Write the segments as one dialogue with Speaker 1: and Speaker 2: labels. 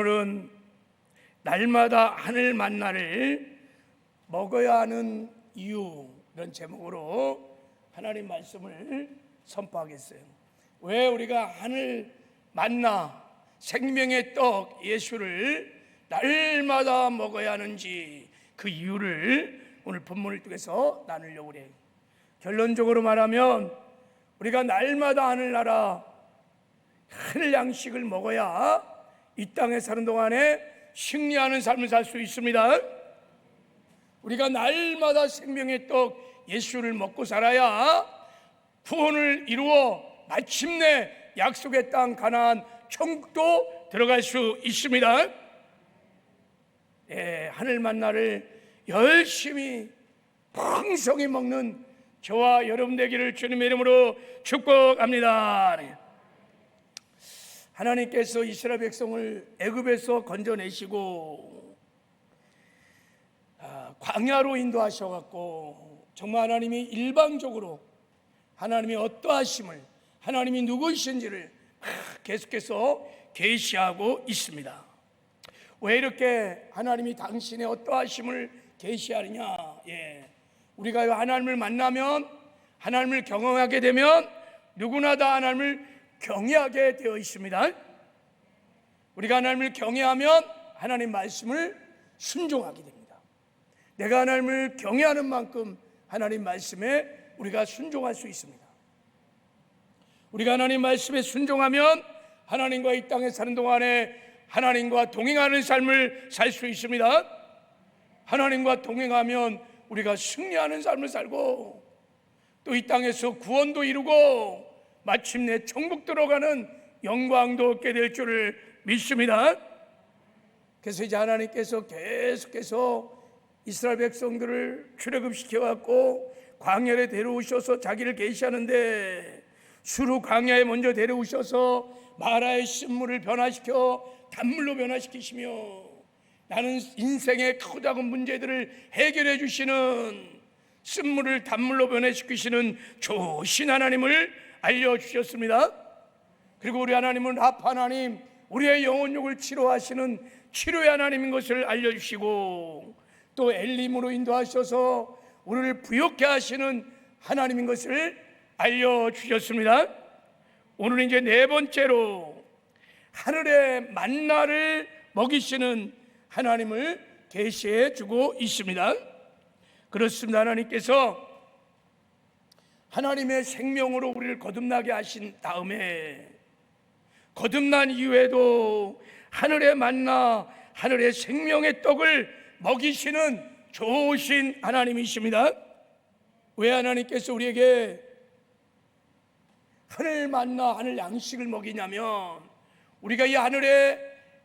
Speaker 1: 오늘은 날마다 하늘 만나를 먹어야 하는 이유, 이런 제목으로 하나님 말씀을 선포하겠어요. 왜 우리가 하늘 만나 생명의 떡 예수를 날마다 먹어야 하는지 그 이유를 오늘 본문을 통해서 나누려고 해요. 결론적으로 말하면 우리가 날마다 하늘나라 하늘 양식을 먹어야 이 땅에 사는 동안에 승리하는 삶을 살 수 있습니다. 우리가 날마다 생명의 떡 예수를 먹고 살아야 구원을 이루어 마침내 약속의 땅 가나안 천국도 들어갈 수 있습니다. 하늘 만나를 열심히 풍성히 먹는 저와 여러분 되기를 주님의 이름으로 축복합니다. 하나님께서 이스라엘 백성을 애굽에서 건져내시고 광야로 인도하셔갖고 정말 하나님이 일방적으로 하나님이 어떠하심을, 하나님이 누구이신지를 계속해서 계시하고 있습니다. 왜 이렇게 하나님이 당신의 어떠하심을 계시하느냐? 우리가 하나님을 만나면, 하나님을 경험하게 되면 누구나 다 하나님을 경외하게 되어 있습니다. 우리가 하나님을 경외하면 하나님 말씀을 순종하게 됩니다. 내가 하나님을 경외하는 만큼 하나님 말씀에 우리가 순종할 수 있습니다. 우리가 하나님 말씀에 순종하면 하나님과 이 땅에 사는 동안에 하나님과 동행하는 삶을 살 수 있습니다. 하나님과 동행하면 우리가 승리하는 삶을 살고 또 이 땅에서 구원도 이루고 마침내 천국 들어가는 영광도 얻게 될 줄을 믿습니다. 그래서 이제 하나님께서 계속해서 이스라엘 백성들을 출애굽시켜갖고 광야에 데려오셔서 자기를 계시하는데, 수루 광야에 먼저 데려오셔서 마라의 쓴물을 변화시켜 단물로 변화시키시며 나는 인생의 크고 작은 문제들을 해결해 주시는, 쓴물을 단물로 변화시키시는 좋으신 하나님을 알려주셨습니다. 그리고 우리 하나님은 라파 하나님, 우리의 영혼욕을 치료하시는 치료의 하나님인 것을 알려주시고 또 엘림으로 인도하셔서 우리를 부욕케 하시는 하나님인 것을 알려주셨습니다. 오늘은 이제 네 번째로 하늘의 만나를 먹이시는 하나님을 계시해 주고 있습니다. 그렇습니다. 하나님께서 하나님의 생명으로 우리를 거듭나게 하신 다음에 거듭난 이후에도 하늘의 만나, 하늘의 생명의 떡을 먹이시는 좋으신 하나님이십니다. 왜 하나님께서 우리에게 하늘 만나, 하늘 양식을 먹이냐면 우리가 이 하늘의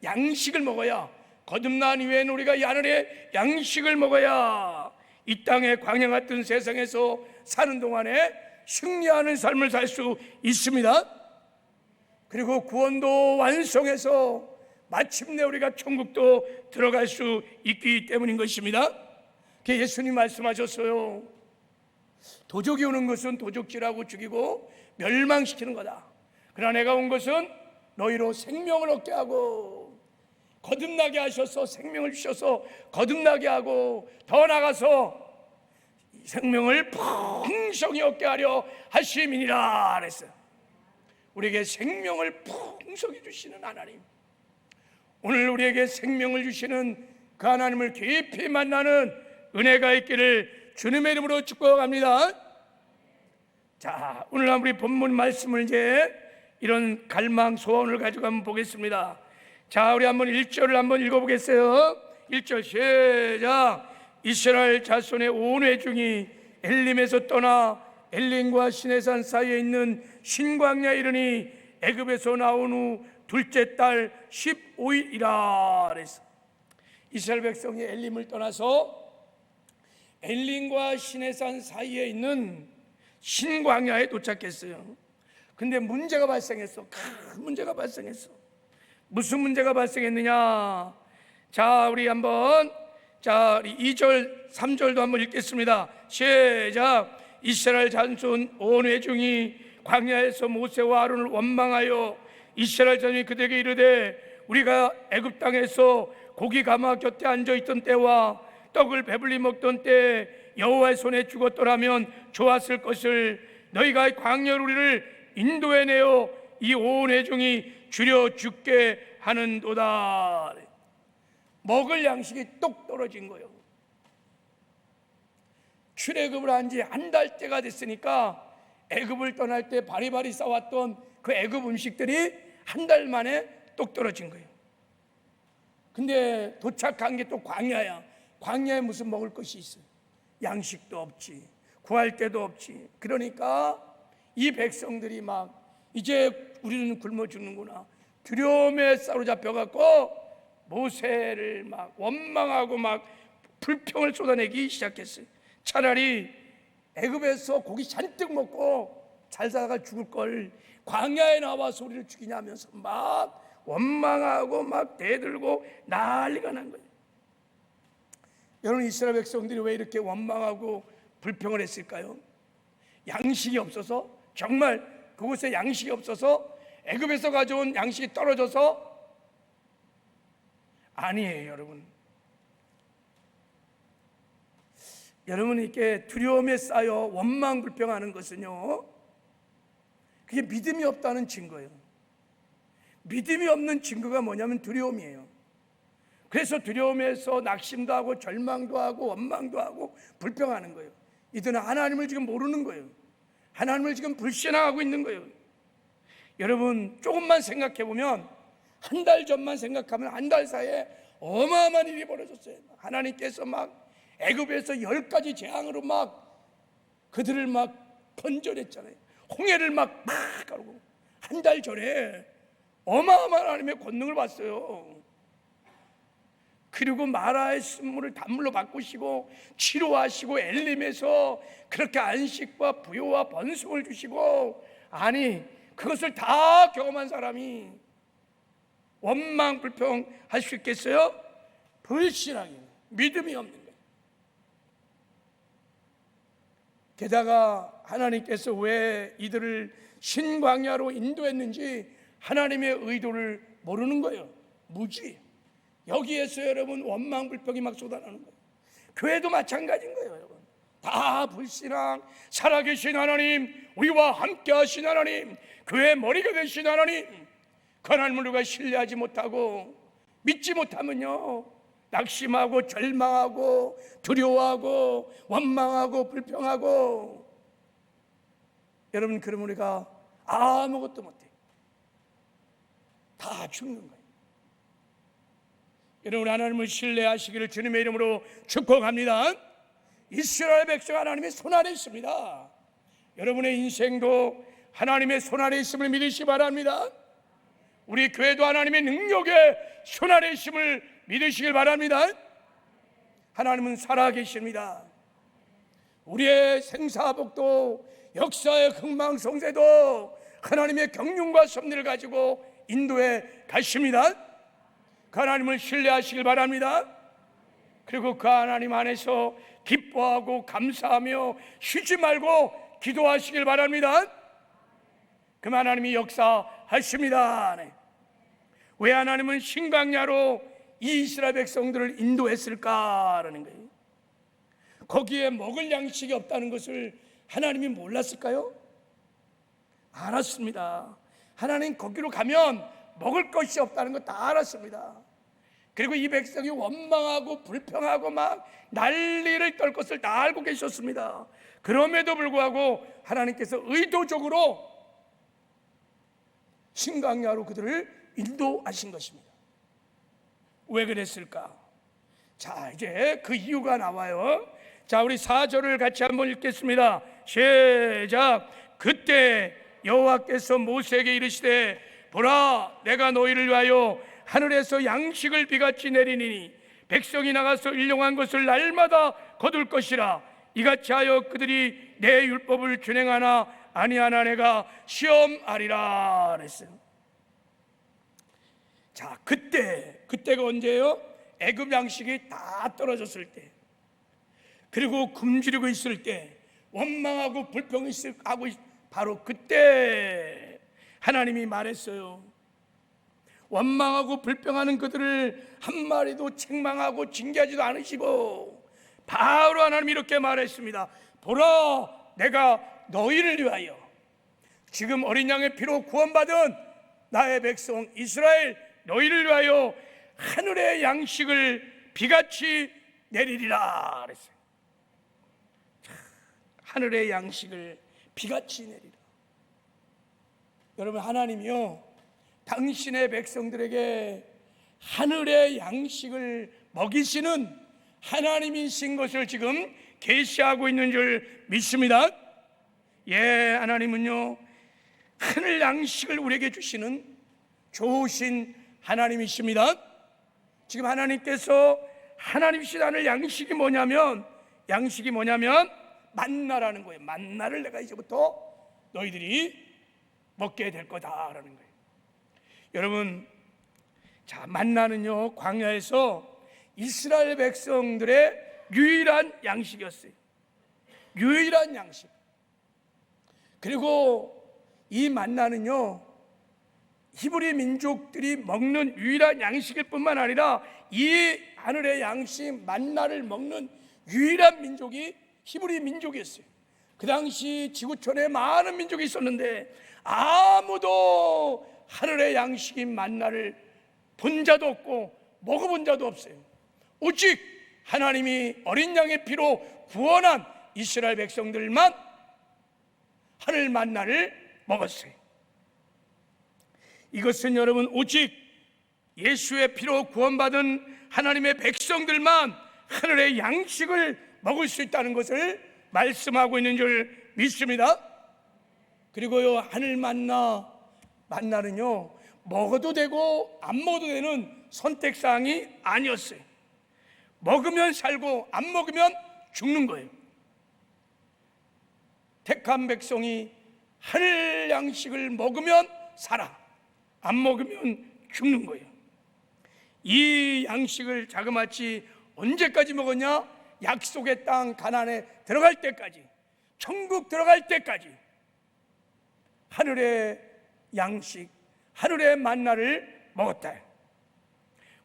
Speaker 1: 양식을 먹어야, 거듭난 이후에는 우리가 이 하늘의 양식을 먹어야 이 땅의 광야 같은 세상에서 사는 동안에 승리하는 삶을 살 수 있습니다. 그리고 구원도 완성해서 마침내 우리가 천국도 들어갈 수 있기 때문인 것입니다. 예수님 말씀하셨어요. 도적이 오는 것은 도적질하고 죽이고 멸망시키는 거다. 그러나 내가 온 것은 너희로 생명을 얻게 하고 거듭나게 하셔서 생명을 주셔서 거듭나게 하고 더 나아가서 생명을 풍성히 얻게 하려 하심이니라 그랬어요. 우리에게 생명을 풍성히 주시는 하나님, 오늘 우리에게 생명을 주시는 그 하나님을 깊이 만나는 은혜가 있기를 주님의 이름으로 축복합니다. 자, 오늘 우리 본문 말씀을 이제 이런 갈망 소원을 가지고 한번 보겠습니다. 자, 우리 한번 1절을 한번 읽어보겠어요. 1절 시작. 이스라엘 자손의 온 회중이 엘림에서 떠나 엘림과 시내산 사이에 있는 신광야에 이르니 애굽에서 나온 후 둘째 달 15일이라 그랬어. 이스라엘 백성이 엘림을 떠나서 엘림과 시내산 사이에 있는 신광야에 도착했어요. 근데 문제가 발생했어. 큰 문제가 발생했어. 무슨 문제가 발생했느냐? 자, 우리 한번 2절 3절도 한번 읽겠습니다. 시작. 이스라엘 자손 온 회중이 광야에서 모세와 아론을 원망하여 이스라엘 자손이 그들에게 이르되 우리가 애굽 땅에서 고기 가마 곁에 앉아 있던 때와 떡을 배불리 먹던 때 여호와의 손에 죽었더라면 좋았을 것을 너희가 광야로 우리를 인도해내어 이 온 회중이 줄여 죽게 하는도다. 먹을 양식이 똑 떨어진 거예요. 출애굽을 한 지 한 달째가 됐으니까 애굽을 떠날 때 바리바리 싸왔던 그 애굽 음식들이 한 달 만에 똑 떨어진 거예요. 근데 도착한 게 또 광야야. 광야에 무슨 먹을 것이 있어요? 양식도 없지, 구할 데도 없지. 그러니까 이 백성들이 막 이제 우리는 굶어 죽는구나, 두려움에 사로잡혀갖고 모세를 막 원망하고 막 불평을 쏟아내기 시작했어요. 차라리 애굽에서 고기 잔뜩 먹고 잘 살아가 죽을 걸 광야에 나와서 우리를 죽이냐면서 막 원망하고 막 대들고 난리가 난 거예요. 여러분, 이스라엘 백성들이 왜 이렇게 원망하고 불평을 했을까요? 양식이 없어서, 정말 그곳에 양식이 없어서, 애굽에서 가져온 양식이 떨어져서? 아니에요. 여러분 이렇게 두려움에 쌓여 원망 불평하는 것은요, 그게 믿음이 없다는 증거예요. 믿음이 없는 증거가 뭐냐면 두려움이에요. 그래서 두려움에서 낙심도 하고 절망도 하고 원망도 하고 불평하는 거예요. 이들은 하나님을 지금 모르는 거예요. 하나님을 지금 불신하고 있는 거예요. 여러분, 조금만 생각해 보면, 한 달 전만 생각하면 한 달 사이에 어마어마한 일이 벌어졌어요. 하나님께서 막 애굽에서 10가지 재앙으로 막 그들을 막 건져냈잖아요. 홍해를 막 가르고. 한 달 전에 어마어마한 하나님의 권능을 봤어요. 그리고 마라의 쓴물을 단물로 바꾸시고 치료하시고 엘림에서 그렇게 안식과 부요와 번성을 주시고, 아니 그것을 다 경험한 사람이 원망 불평할 수 있겠어요? 불신하게, 믿음이 없는 거예요. 게다가 하나님께서 왜 이들을 신광야로 인도했는지 하나님의 의도를 모르는 거예요. 무지. 여기에서 여러분 원망 불평이 막 쏟아나는 거예요. 교회도 마찬가지인 거예요. 여러분 다 불신앙, 살아계신 하나님, 우리와 함께 하신 하나님, 교회의 머리가 되신 하나님, 그 하나님을 우리가 신뢰하지 못하고 믿지 못하면요, 낙심하고 절망하고 두려워하고 원망하고 불평하고, 여러분 그러면 우리가 아무것도 못해요. 다 죽는 거예요. 여러분, 하나님을 신뢰하시기를 주님의 이름으로 축복합니다. 이스라엘 백성 하나님의 손아래 있습니다. 여러분의 인생도 하나님의 손아래 있음을 믿으시기 바랍니다. 우리 교회도 하나님의 능력의 손아래 있음을 믿으시길 바랍니다. 하나님은 살아계십니다. 우리의 생사복도, 역사의 흥망성쇠도 하나님의 경륜과 섭리를 가지고 인도해 가십니다. 그 하나님을 신뢰하시길 바랍니다. 그리고 그 하나님 안에서 기뻐하고 감사하며 쉬지 말고 기도하시길 바랍니다. 그 하나님이 역사하십니다. 왜 하나님은 신광야로 이 이스라엘 백성들을 인도했을까라는 거예요. 거기에 먹을 양식이 없다는 것을 하나님이 몰랐을까요? 알았습니다. 하나님 거기로 가면 먹을 것이 없다는 거 다 알았습니다. 그리고 이 백성이 원망하고 불평하고 막 난리를 떨 것을 다 알고 계셨습니다. 그럼에도 불구하고 하나님께서 의도적으로 신광야로 그들을 인도하신 것입니다. 왜 그랬을까? 자, 이제 그 이유가 나와요. 자, 우리 4절을 같이 한번 읽겠습니다. 시작. 그때 여호와께서 모세에게 이르시되, 보라, 내가 너희를 위하여 하늘에서 양식을 비같이 내리니 백성이 나가서 일용한 것을 날마다 거둘 것이라. 이같이 하여 그들이 내 율법을 준행하나 아니하나 내가 시험하리라 그랬어요. 자, 그때가 언제예요? 애굽 양식이 다 떨어졌을 때, 그리고 굶주리고 있을 때, 원망하고 불평하고 바로 그때 하나님이 말했어요. 원망하고 불평하는 그들을 한 마리도 책망하고 징계하지도 않으시고 바로 하나님이 이렇게 말했습니다. 보라, 내가 너희를 위하여, 지금 어린 양의 피로 구원받은 나의 백성 이스라엘 너희를 위하여 하늘의 양식을 비같이 내리리라 그랬어요. 하늘의 양식을 비같이 내리라. 여러분, 하나님이요, 당신의 백성들에게 하늘의 양식을 먹이시는 하나님이신 것을 지금 계시하고 있는 줄 믿습니다. 예, 하나님은요, 하늘 양식을 우리에게 주시는 좋으신 하나님이십니다. 지금 하나님께서 하나님이신 하늘 양식이 뭐냐면 만나라는 거예요. 만나를 내가 이제부터 너희들이 먹게 될 거다라는 거예요. 여러분, 자, 만나는요, 광야에서 이스라엘 백성들의 유일한 양식이었어요. 유일한 양식. 그리고 이 만나는요, 히브리 민족들이 먹는 유일한 양식일 뿐만 아니라 이 하늘의 양식 만나를 먹는 유일한 민족이 히브리 민족이었어요. 그 당시 지구촌에 많은 민족이 있었는데 아무도 하늘의 양식인 만나를 본 자도 없고 먹어본 자도 없어요. 오직 하나님이 어린 양의 피로 구원한 이스라엘 백성들만 하늘 만나를 먹었어요. 이것은 여러분, 오직 예수의 피로 구원받은 하나님의 백성들만 하늘의 양식을 먹을 수 있다는 것을 말씀하고 있는 줄 믿습니다. 그리고요, 하늘 만나는요, 먹어도 되고 안 먹어도 되는 선택사항이 아니었어요. 먹으면 살고 안 먹으면 죽는 거예요. 택한 백성이 하늘 양식을 먹으면 살아, 안 먹으면 죽는 거예요. 이 양식을 자그마치 언제까지 먹었냐? 약속의 땅 가나안에 들어갈 때까지, 천국 들어갈 때까지 하늘의 양식, 하늘의 만나를 먹었다.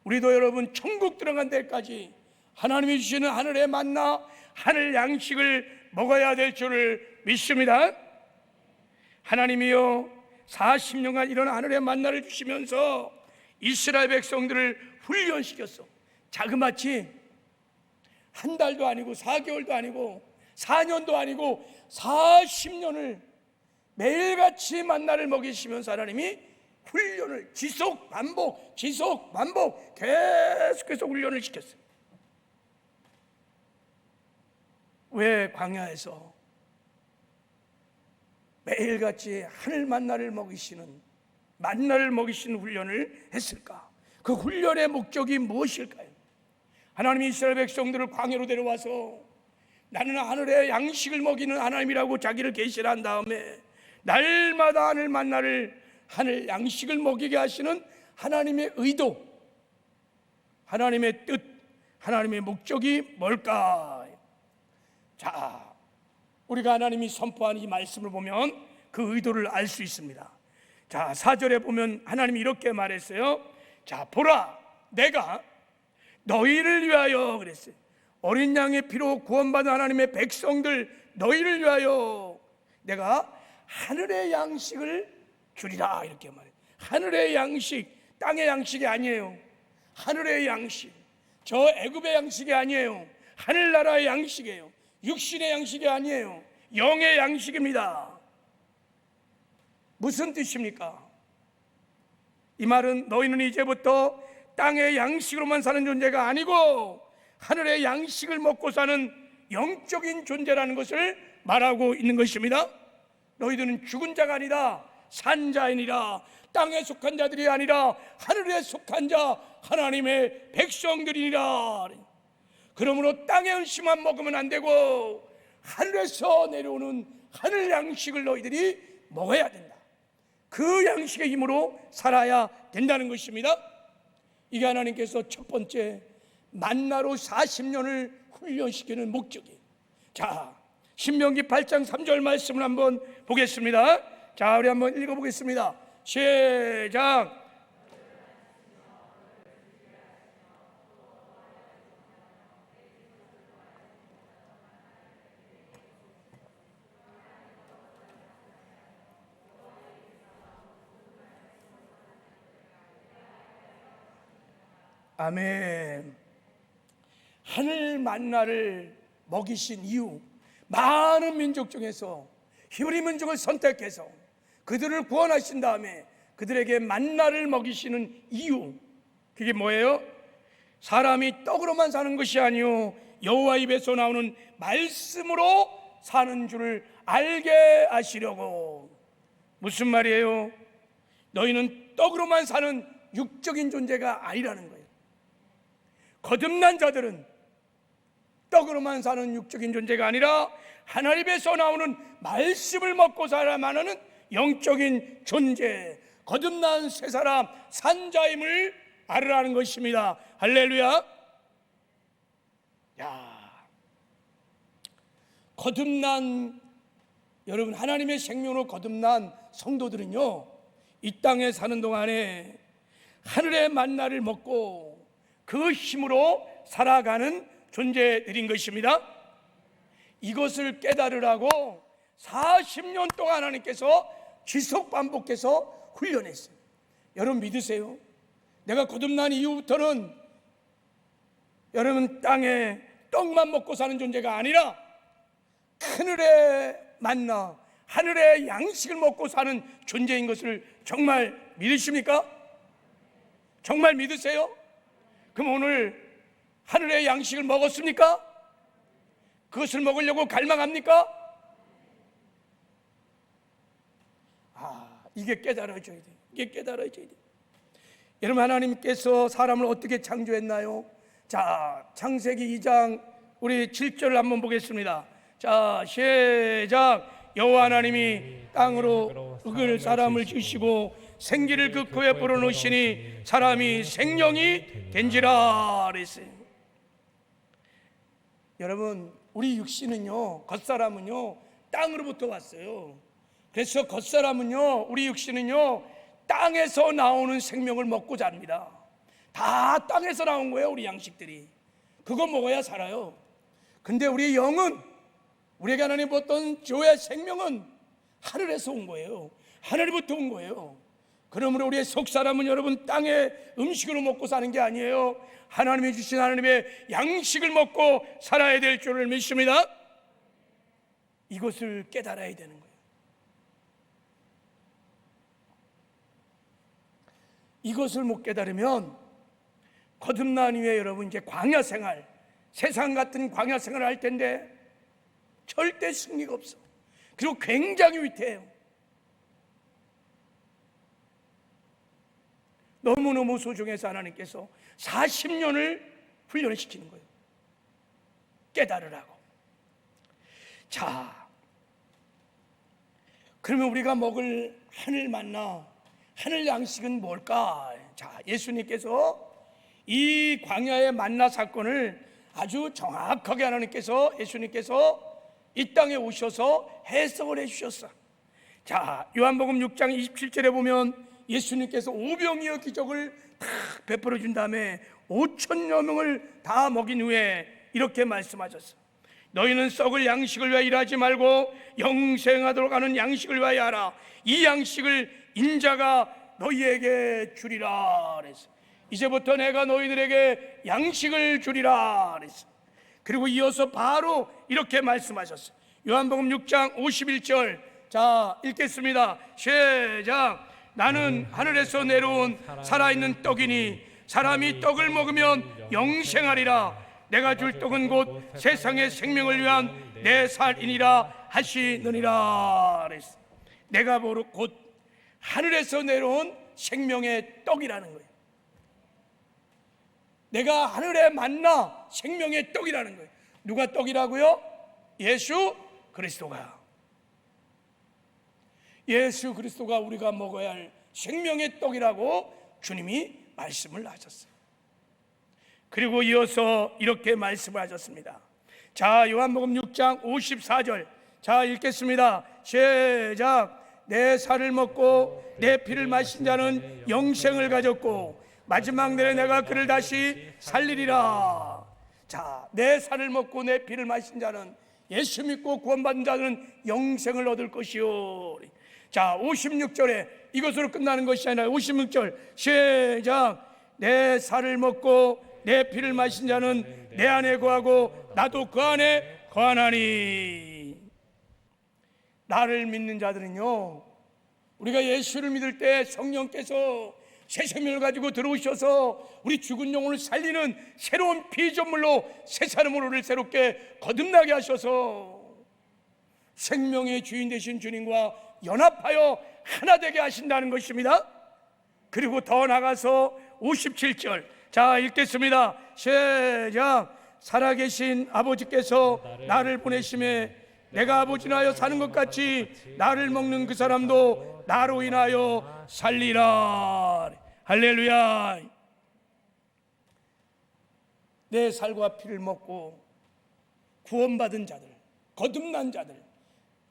Speaker 1: 우리도 여러분, 천국 들어간 데까지 하나님이 주시는 하늘의 만나, 하늘 양식을 먹어야 될 줄을 믿습니다. 하나님이요, 40년간 이런 하늘의 만나를 주시면서 이스라엘 백성들을 훈련시켰어. 자그마치 한 달도 아니고 4개월도 아니고 4년도 아니고 40년을 매일같이 만나를 먹이시면서 하나님이 훈련을 지속 반복 계속해서 훈련을 시켰어요. 왜 광야에서 매일같이 하늘 만나를 먹이시는 훈련을 했을까? 그 훈련의 목적이 무엇일까요? 하나님이 이스라엘 백성들을 광야로 데려와서 나는 하늘의 양식을 먹이는 하나님이라고 자기를 계시한 다음에 날마다 하늘 만나를, 하늘 양식을 먹이게 하시는 하나님의 의도, 하나님의 뜻, 하나님의 목적이 뭘까? 자, 우리가 하나님이 선포한 이 말씀을 보면 그 의도를 알 수 있습니다. 자, 4절에 보면 하나님이 이렇게 말했어요. 자, 보라, 내가 너희를 위하여 그랬어요. 어린 양의 피로 구원받은 하나님의 백성들 너희를 위하여 내가 하늘의 양식을 주리라, 이렇게 말해요. 하늘의 양식, 땅의 양식이 아니에요. 하늘의 양식, 저 애굽의 양식이 아니에요. 하늘나라의 양식이에요. 육신의 양식이 아니에요. 영의 양식입니다. 무슨 뜻입니까? 이 말은 너희는 이제부터 땅의 양식으로만 사는 존재가 아니고 하늘의 양식을 먹고 사는 영적인 존재라는 것을 말하고 있는 것입니다. 너희들은 죽은 자가 아니라 산 자이니라. 땅에 속한 자들이 아니라 하늘에 속한 자, 하나님의 백성들이니라. 그러므로 땅의 음식만 먹으면 안 되고 하늘에서 내려오는 하늘 양식을 너희들이 먹어야 된다. 그 양식의 힘으로 살아야 된다는 것입니다. 이게 하나님께서 첫 번째 만나로 40년을 훈련시키는 목적이에요. 자, 신명기 8장 3절 말씀을 한번 보겠습니다. 자, 우리 한번 읽어보겠습니다. 시작. 아멘. 하늘 만나를 먹이신 이유, 많은 민족 중에서 히브리 민족을 선택해서 그들을 구원하신 다음에 그들에게 만나를 먹이시는 이유, 그게 뭐예요? 사람이 떡으로만 사는 것이 아니요 여호와 입에서 나오는 말씀으로 사는 줄을 알게 하시려고. 무슨 말이에요? 너희는 떡으로만 사는 육적인 존재가 아니라는 거예요. 거듭난 자들은 떡으로만 사는 육적인 존재가 아니라 하나님에서 나오는 말씀을 먹고 살아야만 하는 영적인 존재, 거듭난 새 사람, 산자임을 알으라는 것입니다. 할렐루야. 야, 거듭난, 여러분, 하나님의 생명으로 거듭난 성도들은요, 이 땅에 사는 동안에 하늘의 만나를 먹고 그 힘으로 살아가는 존재들인 것입니다. 이것을 깨달으라고 40년 동안 하나님께서 지속 반복해서 훈련했어요. 여러분 믿으세요? 내가 거듭난 이후부터는 여러분 땅에 떡만 먹고 사는 존재가 아니라 하늘의 만나, 하늘의 양식을 먹고 사는 존재인 것을 정말 믿으십니까? 정말 믿으세요? 그럼 오늘 하늘의 양식을 먹었습니까? 그것을 먹으려고 갈망합니까? 이게 깨달아져야 돼요. 이게 깨달아져야 돼요. 여러분, 하나님께서 사람을 어떻게 창조했나요? 자, 창세기 2장 우리 7절을 한번 보겠습니다. 자, 시작. 여호와 하나님이 땅으로 흙을 사람을 지으시고 생기를 그 코에 불어넣으시니 사람이 생명이 된지라 그랬어요. 여러분, 우리 육신은요, 겉사람은요 땅으로부터 왔어요. 그래서 겉사람은요, 우리 육신은요 땅에서 나오는 생명을 먹고 잡니다. 다 땅에서 나온 거예요. 우리 양식들이 그거 먹어야 살아요. 근데 우리 영은, 우리에게 하나님 줬던 조의 생명은 하늘에서 온 거예요. 하늘부터 온 거예요. 그러므로 우리의 속사람은 여러분 땅의 음식으로 먹고 사는 게 아니에요. 하나님이 주신 하나님의 양식을 먹고 살아야 될 줄을 믿습니다. 이것을 깨달아야 되는 거예요. 이것을 못 깨달으면 거듭난 이후에 여러분 이제 광야 생활, 세상 같은 광야 생활을 할 텐데 절대 승리가 없어. 그리고 굉장히 위태해요. 너무너무 소중해서 하나님께서 40년을 훈련을 시키는 거예요. 깨달으라고. 자, 그러면 우리가 먹을 하늘 만나, 하늘 양식은 뭘까? 자, 예수님께서 이 광야의 만나 사건을 아주 정확하게 하나님께서, 예수님께서 이 땅에 오셔서 해석을 해주셨어. 자, 요한복음 6장 27절에 보면 예수님께서 오병이어 기적을 다 베풀어 준 다음에 5천여 명을 다 먹인 후에 이렇게 말씀하셨어. 너희는 썩을 양식을 위하여 일하지 말고 영생하도록 하는 양식을 위하여 하라. 이 양식을 인자가 너희에게 주리라 그랬어. 이제부터 내가 너희들에게 양식을 주리라 그랬어. 그리고 이어서 바로 이렇게 말씀하셨어. 요한복음 6장 51절, 자 읽겠습니다. 시작. 나는 하늘에서 내려온 살아있는 떡이니 사람이 떡을 먹으면 영생하리라. 내가 줄 떡은 곧 세상의 생명을 위한 내 살이니라 하시느니라 그랬어. 내가 바로 곧 하늘에서 내려온 생명의 떡이라는 거예요. 내가 하늘에 만나 생명의 떡이라는 거예요. 누가 떡이라고요? 예수 그리스도가. 예수 그리스도가 우리가 먹어야 할 생명의 떡이라고 주님이 말씀을 하셨어요. 그리고 이어서 이렇게 말씀을 하셨습니다. 자, 요한복음 6장 54절, 자 읽겠습니다. 시작. 내 살을 먹고 내 피를 마신 자는 영생을 가졌고 마지막 날에 내가 그를 다시 살리리라. 자, 내 살을 먹고 내 피를 마신 자는, 예수 믿고 구원받은 자는 영생을 얻을 것이요. 자, 56절에 이것으로 끝나는 것이 아니라 56절 시작. 내 살을 먹고 내 피를 마신 자는 내 안에 거하고 나도 그 안에 거하나니. 나를 믿는 자들은요, 우리가 예수를 믿을 때 성령께서 새 생명을 가지고 들어오셔서 우리 죽은 영혼을 살리는 새로운 피조물로 새 사람으로 우리를 새롭게 거듭나게 하셔서 생명의 주인 되신 주님과 연합하여 하나 되게 하신다는 것입니다. 그리고 더 나가서 57절, 자 읽겠습니다. 시작. 살아계신 아버지께서 나를 보내심에 내가 아버지로 하여 사는 것 같이 나를 먹는 그 사람도 나로 인하여 살리라. 할렐루야. 내 살과 피를 먹고 구원받은 자들, 거듭난 자들,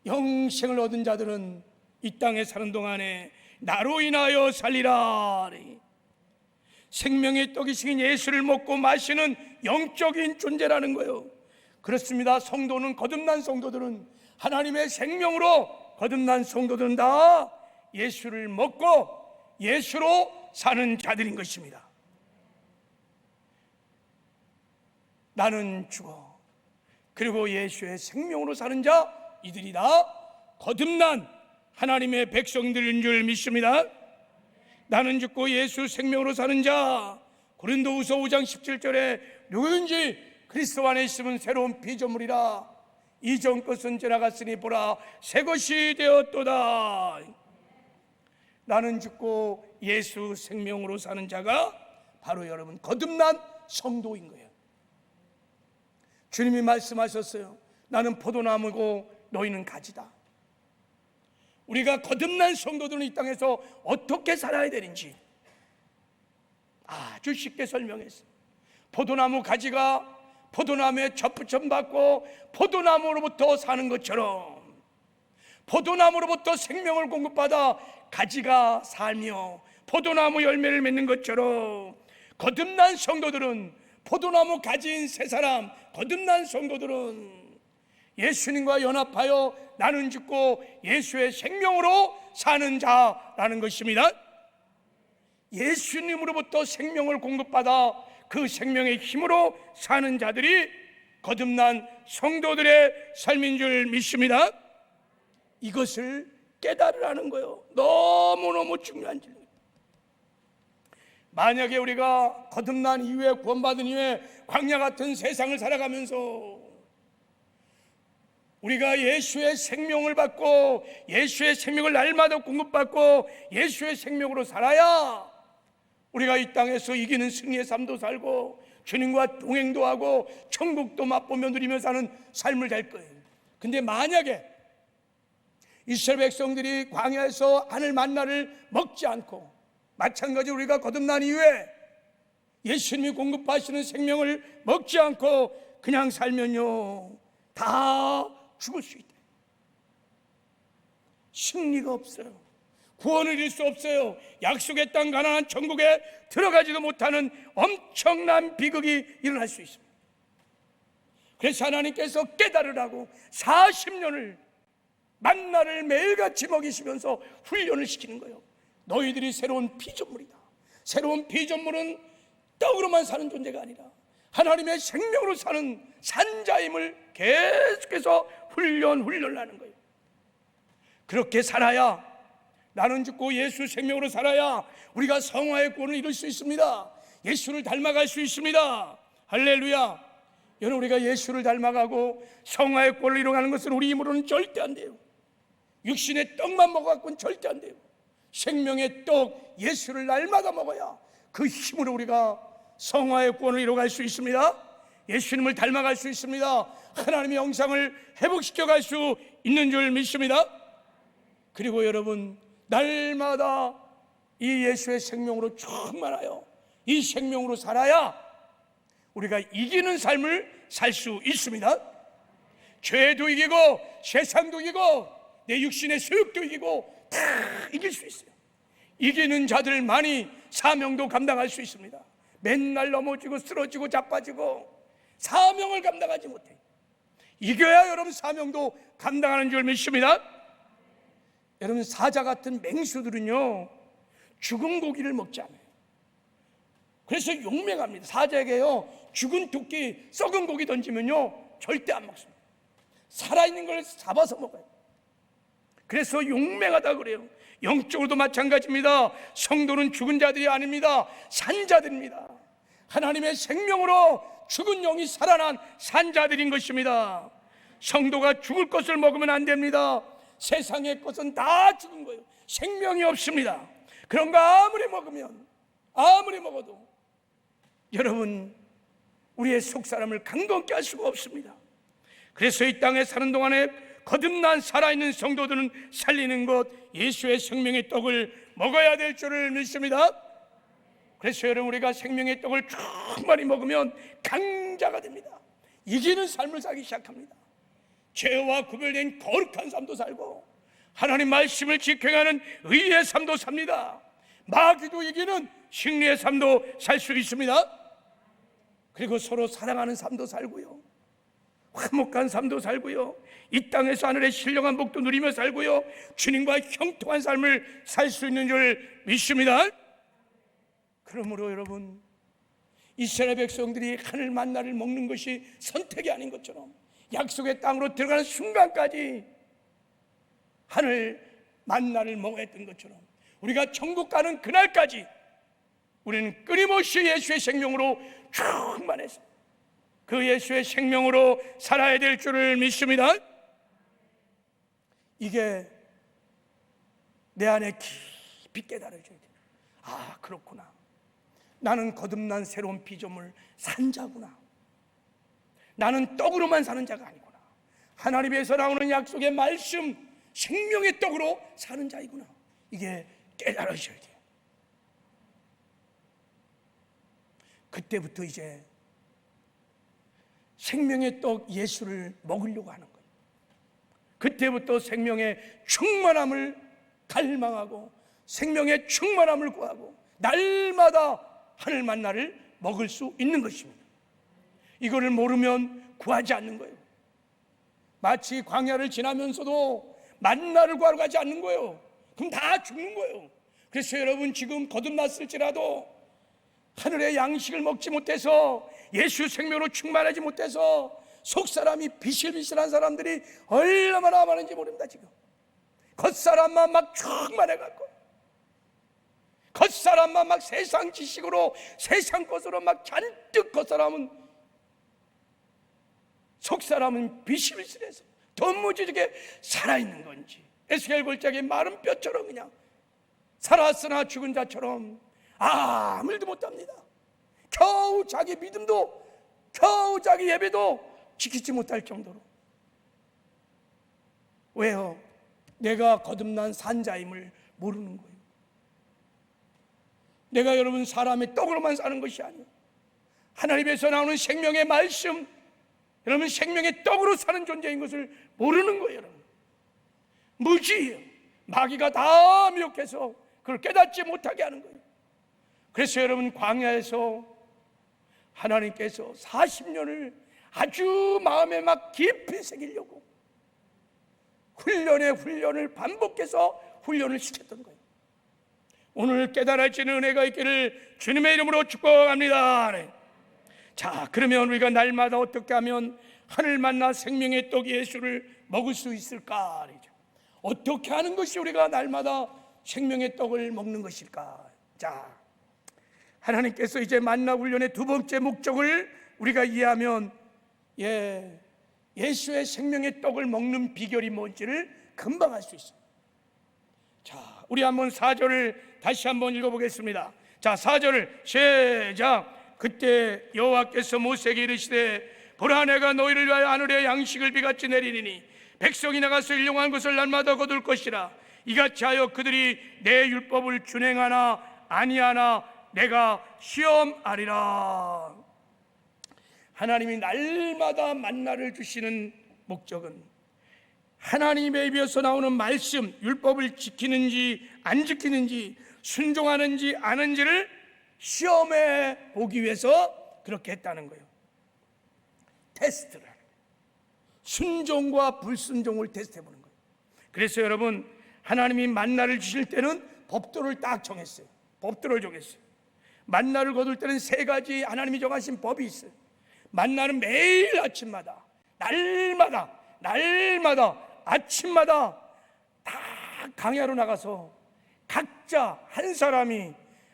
Speaker 1: 영생을 얻은 자들은 이 땅에 사는 동안에 나로 인하여 살리라. 생명의 떡이신 예수를 먹고 마시는 영적인 존재라는 거예요. 그렇습니다. 성도는, 거듭난 성도들은, 하나님의 생명으로 거듭난 성도들은 다 예수를 먹고 예수로 사는 자들인 것입니다. 나는 죽어 그리고 예수의 생명으로 사는 자, 이들이 다 거듭난 하나님의 백성들인 줄 믿습니다. 나는 죽고 예수 생명으로 사는 자, 고린도후서 5장 17절에 누구든지 그리스도 안에 있으면 새로운 피조물이라, 이전 것은 지나갔으니 보라 새 것이 되었도다. 나는 죽고 예수 생명으로 사는 자가 바로 여러분 거듭난 성도인 거예요. 주님이 말씀하셨어요. 나는 포도나무고 너희는 가지다. 우리가 거듭난 성도들은 이 땅에서 어떻게 살아야 되는지 아주 쉽게 설명했어요. 포도나무 가지가 포도나무에 젖붙임 받고 포도나무로부터 사는 것처럼, 포도나무로부터 생명을 공급받아 가지가 살며 포도나무 열매를 맺는 것처럼, 거듭난 성도들은 포도나무 가지인 세 사람, 거듭난 성도들은 예수님과 연합하여 나는 죽고 예수의 생명으로 사는 자라는 것입니다. 예수님으로부터 생명을 공급받아 그 생명의 힘으로 사는 자들이 거듭난 성도들의 삶인 줄 믿습니다. 이것을 깨달으라는 거예요. 너무너무 중요한 질문. 만약에 우리가 거듭난 이후에, 구원받은 이후에 광야 같은 세상을 살아가면서 우리가 예수의 생명을 받고 예수의 생명을 날마다 공급받고 예수의 생명으로 살아야 우리가 이 땅에서 이기는 승리의 삶도 살고 주님과 동행도 하고 천국도 맛보며 누리며 사는 삶을 살 거예요. 근데 만약에 이스라엘 백성들이 광야에서 하늘 만나를 먹지 않고, 마찬가지로 우리가 거듭난 이후에 예수님이 공급하시는 생명을 먹지 않고 그냥 살면요, 다 죽을 수 있다. 승리가 없어요. 구원을 이룰 수 없어요. 약속의 땅 가나안 천국에 들어가지도 못하는 엄청난 비극이 일어날 수 있습니다. 그래서 하나님께서 깨달으라고 40년을 만나를 매일같이 먹이시면서 훈련을 시키는 거예요. 너희들이 새로운 피조물이다. 새로운 피조물은 떡으로만 사는 존재가 아니라 하나님의 생명으로 사는 산자임을 계속해서 훈련을 하는 거예요. 그렇게 살아야, 나는 죽고 예수 생명으로 살아야 우리가 성화의 구원을 이룰 수 있습니다. 예수를 닮아갈 수 있습니다. 할렐루야. 여러분, 우리가 예수를 닮아가고 성화의 구원을 이루어가는 것은 우리 힘으로는 절대 안 돼요. 육신의 떡만 먹어갖고는 절대 안 돼요. 생명의 떡 예수를 날마다 먹어야 그 힘으로 우리가 성화의 구원을 이루어갈 수 있습니다. 예수님을 닮아갈 수 있습니다. 하나님의 형상을 회복시켜 갈 수 있는 줄 믿습니다. 그리고 여러분, 날마다 이 예수의 생명으로 충만하여 이 생명으로 살아야 우리가 이기는 삶을 살 수 있습니다. 죄도 이기고 세상도 이기고 내 육신의 소욕도 이기고 다 이길 수 있어요. 이기는 자들만이 사명도 감당할 수 있습니다. 맨날 넘어지고 쓰러지고 자빠지고 사명을 감당하지 못해. 이겨야 여러분 사명도 감당하는 줄 믿습니다. 여러분, 사자 같은 맹수들은요 죽은 고기를 먹지 않아요. 그래서 용맹합니다. 사자에게요, 죽은 토끼, 썩은 고기 던지면요 절대 안 먹습니다. 살아있는 걸 잡아서 먹어요. 그래서 용맹하다 그래요. 영적으로도 마찬가지입니다. 성도는 죽은 자들이 아닙니다. 산 자들입니다. 하나님의 생명으로 죽은 영이 살아난 산 자들인 것입니다. 성도가 죽을 것을 먹으면 안 됩니다. 세상의 것은 다 죽은 거예요. 생명이 없습니다. 그런 거 아무리 먹어도 여러분, 우리의 속사람을 강건케 할 수가 없습니다. 그래서 이 땅에 사는 동안에 거듭난 살아있는 성도들은 살리는 것, 예수의 생명의 떡을 먹어야 될 줄을 믿습니다. 그래서 여러분, 우리가 생명의 떡을 충만히 먹으면 강자가 됩니다. 이기는 삶을 살기 시작합니다. 죄와 구별된 거룩한 삶도 살고 하나님 말씀을 지켜가는 의의 삶도 삽니다. 마귀도 이기는 승리의 삶도 살 수 있습니다. 그리고 서로 사랑하는 삶도 살고요, 화목한 삶도 살고요, 이 땅에서 하늘의 신령한 복도 누리며 살고요, 주님과 형통한 삶을 살 수 있는 줄 믿습니다. 그러므로 여러분, 이스라엘 백성들이 하늘 만나를 먹는 것이 선택이 아닌 것처럼 약속의 땅으로 들어가는 순간까지 하늘 만나를 먹어야 했던 것처럼 우리가 천국 가는 그날까지 우리는 끊임없이 예수의 생명으로 충만해서 그 예수의 생명으로 살아야 될 줄을 믿습니다. 이게 내 안에 깊이 깨달아져야 돼요. 아, 그렇구나. 나는 거듭난 새로운 피조물 산 자구나. 나는 떡으로만 사는 자가 아니구나. 하나님에서 나오는 약속의 말씀, 생명의 떡으로 사는 자이구나. 이게 깨달아져야 돼요. 그때부터 이제 생명의 떡 예수를 먹으려고 하는 거예요. 그때부터 생명의 충만함을 갈망하고 생명의 충만함을 구하고 날마다 하늘 만나를 먹을 수 있는 것입니다. 이거를 모르면 구하지 않는 거예요. 마치 광야를 지나면서도 만나를 구하러 가지 않는 거예요. 그럼 다 죽는 거예요. 그래서 여러분, 지금 거듭났을지라도 하늘의 양식을 먹지 못해서 예수 생명으로 충만하지 못해서 속사람이 비실비실한 사람들이 얼마나 많은지 모릅니다. 지금 겉사람만 막 충만해갖고, 겉사람만 막 세상 지식으로 세상 것으로 막 잔뜩 겉사람은, 속사람은 비실비실해서 도무지게 살아있는 건지 에스겔 골짜기 마른 뼈처럼 그냥 살았으나 죽은 자처럼 아무 일도 못합니다. 겨우 자기 믿음도, 겨우 자기 예배도 지키지 못할 정도로. 왜요? 내가 거듭난 산자임을 모르는 거예요. 내가 여러분 사람의 떡으로만 사는 것이 아니에요. 하나님에서 나오는 생명의 말씀, 여러분 생명의 떡으로 사는 존재인 것을 모르는 거예요. 여러분 무지해요. 마귀가 다 미혹해서 그걸 깨닫지 못하게 하는 거예요. 그래서 여러분, 광야에서 하나님께서 40년을 아주 마음에 막 깊이 새기려고 훈련을 반복해서 훈련을 시켰던 거예요. 오늘 깨달아지는 은혜가 있기를 주님의 이름으로 축복합니다. 네. 자, 그러면 우리가 날마다 어떻게 하면 하늘 만나 생명의 떡 예수를 먹을 수 있을까? 어떻게 하는 것이 우리가 날마다 생명의 떡을 먹는 것일까? 자, 하나님께서 이제 만나 훈련의 두 번째 목적을 우리가 이해하면 예수의 생명의 떡을 먹는 비결이 뭔지를 금방 알 수 있어요. 자, 우리 한번 4절을 다시 한번 읽어보겠습니다. 자, 4절을 시작. 그때 여호와께서 모세에게 이르시되 보라, 내가 너희를 위하여 하늘에 양식을 비같이 내리니 백성이 나가서 일용할 것을 날마다 거둘 것이라. 이같이 하여 그들이 내 율법을 준행하나 아니하나 내가 시험하리라. 하나님이 날마다 만나를 주시는 목적은 하나님의 입에서 나오는 말씀, 율법을 지키는지 안 지키는지, 순종하는지 아는지를 시험해 보기 위해서 그렇게 했다는 거예요. 테스트를 하는 거예요. 순종과 불순종을 테스트해 보는 거예요. 그래서 여러분, 하나님이 만나를 주실 때는 법도를 딱 정했어요. 법도를 정했어요. 만나를 거둘 때는 세 가지 하나님이 정하신 법이 있어요. 만나는 매일 아침마다, 날마다 아침마다 다 강야로 나가서 각자 한 사람이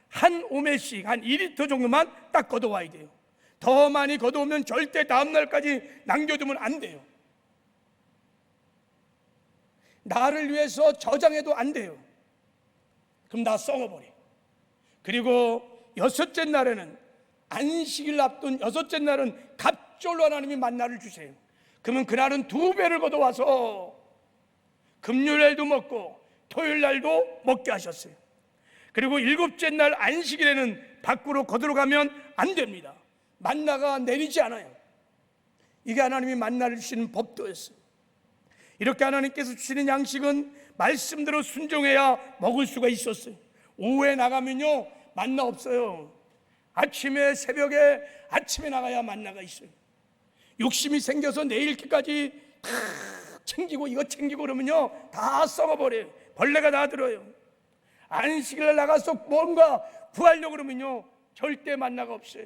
Speaker 1: 한 오매씩 한 2리터 정도만 딱 걷어와야 돼요. 더 많이 걷어오면 절대 다음날까지 남겨두면 안 돼요. 나를 위해서 저장해도 안 돼요. 그럼 다 썩어버려. 그리고 여섯째 날에는, 안식일 앞둔 여섯째 날은 갑절로 하나님이 만나를 주세요. 그러면 그날은 2배를 걷어와서 금요일날도 먹고 토요일날도 먹게 하셨어요. 그리고 7째 날 안식일에는 밖으로 거들어가면 안 됩니다. 만나가 내리지 않아요. 이게 하나님이 만나를 주시는 법도였어요. 이렇게 하나님께서 주시는 양식은 말씀대로 순종해야 먹을 수가 있었어요. 오후에 나가면요 만나 없어요. 아침에 새벽에 아침에 나가야 만나가 있어요. 욕심이 생겨서 내일까지 다 챙기고 이거 챙기고 그러면요 다 썩어버려요. 벌레가 다 들어요. 안식일날 나가서 뭔가 구하려고 그러면요 절대 만나가 없어요.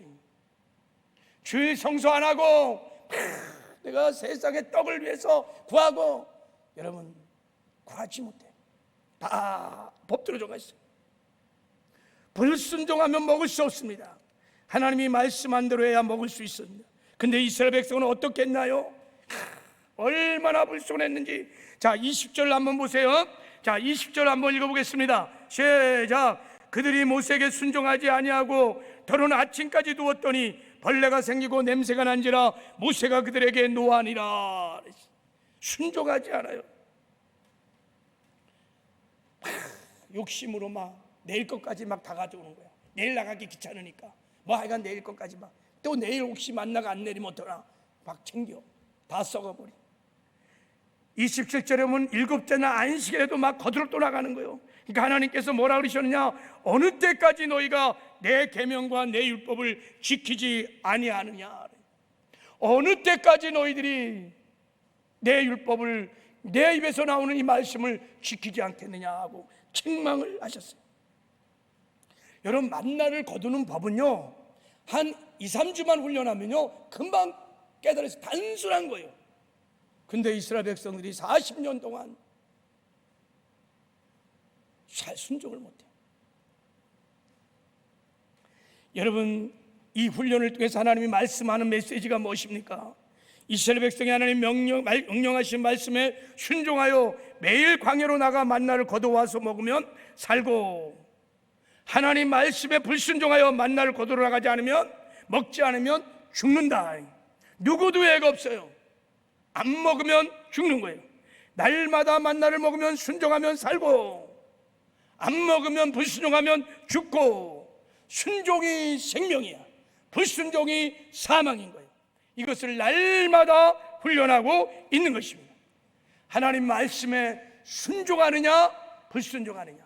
Speaker 1: 주일 성수 안 하고 내가 세상의 떡을 위해서 구하고, 여러분 구하지 못해. 다 법대로 정해 있어요. 불순종하면 먹을 수 없습니다. 하나님이 말씀한 대로 해야 먹을 수 있습니다. 근데 이스라엘 백성은 어떻게 했나요? 얼마나 불순했는지. 자, 20절 한번 보세요. 자, 20절 한번 읽어보겠습니다. 시작. 그들이 모세에게 순종하지 아니하고 더러는 아침까지 두었더니 벌레가 생기고 냄새가 난지라 모세가 그들에게 노하니라. 순종하지 않아요. 욕심으로 막 내일 것까지 막 다 가져오는 거야. 내일 나가기 귀찮으니까 뭐 하여간 내일 것까지 막, 또 내일 혹시 만나가 안 내리면 어떡하나 막 챙겨. 다 썩어버려. 27절에 보면 7째 날 안식일에도 막 거들어 또 나가는 거예요. 그러니까 하나님께서 뭐라 그러셨느냐? 어느 때까지 너희가 내 계명과 내 율법을 지키지 아니하느냐? 어느 때까지 너희들이 내 율법을, 내 입에서 나오는 이 말씀을 지키지 않겠느냐 하고 책망을 하셨어요. 여러분, 만나를 거두는 법은요 한 2, 3주만 훈련하면요 금방 깨달아서 단순한 거예요. 근데 이스라엘 백성들이 40년 동안 잘 순종을 못해요. 여러분, 이 훈련을 통해서 하나님이 말씀하는 메시지가 무엇입니까? 이스라엘 백성이 하나님 명령하신 말씀에 순종하여 매일 광야로 나가 만나를 거둬와서 먹으면 살고, 하나님 말씀에 불순종하여 만나를 거두러 나가지 않으면, 먹지 않으면 죽는다. 누구도 예가 없어요. 안 먹으면 죽는 거예요. 날마다 만나를 먹으면 순종하면 살고, 안 먹으면 불순종하면 죽고, 순종이 생명이야. 불순종이 사망인 거예요. 이것을 날마다 훈련하고 있는 것입니다. 하나님 말씀에 순종하느냐 불순종하느냐,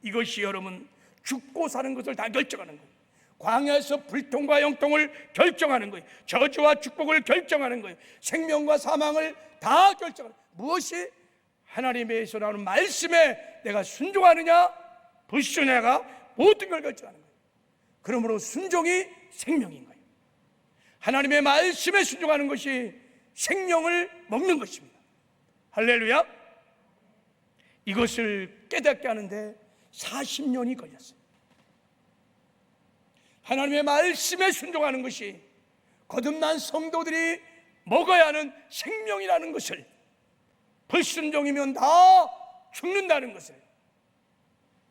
Speaker 1: 이것이 여러분 죽고 사는 것을 다 결정하는 거예요. 광야에서 불통과 영통을 결정하는 거예요. 저주와 축복을 결정하는 거예요. 생명과 사망을 다 결정하는 거예요. 무엇이? 하나님에서 나오는 말씀에 내가 순종하느냐 불순종하느냐가 모든 걸 결정하는 거예요. 그러므로 순종이 생명인 거예요. 하나님의 말씀에 순종하는 것이 생명을 먹는 것입니다. 할렐루야. 이것을 깨닫게 하는데 40년이 걸렸어요. 하나님의 말씀에 순종하는 것이 거듭난 성도들이 먹어야 하는 생명이라는 것을, 불순종이면 다 죽는다는 것을